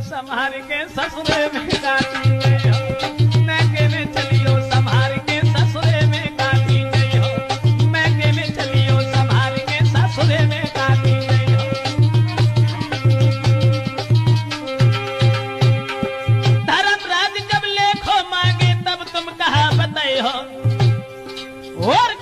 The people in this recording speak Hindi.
संभार के ससुरे में काटी गई हो, मैं के में चलियो संभार के ससुरे में काटी गई हो, मैं के में चलियो संभार के ससुरे में काटी गई हो। धर्मराज जब लेखो मांगे तब तुम कहा बताए हो, और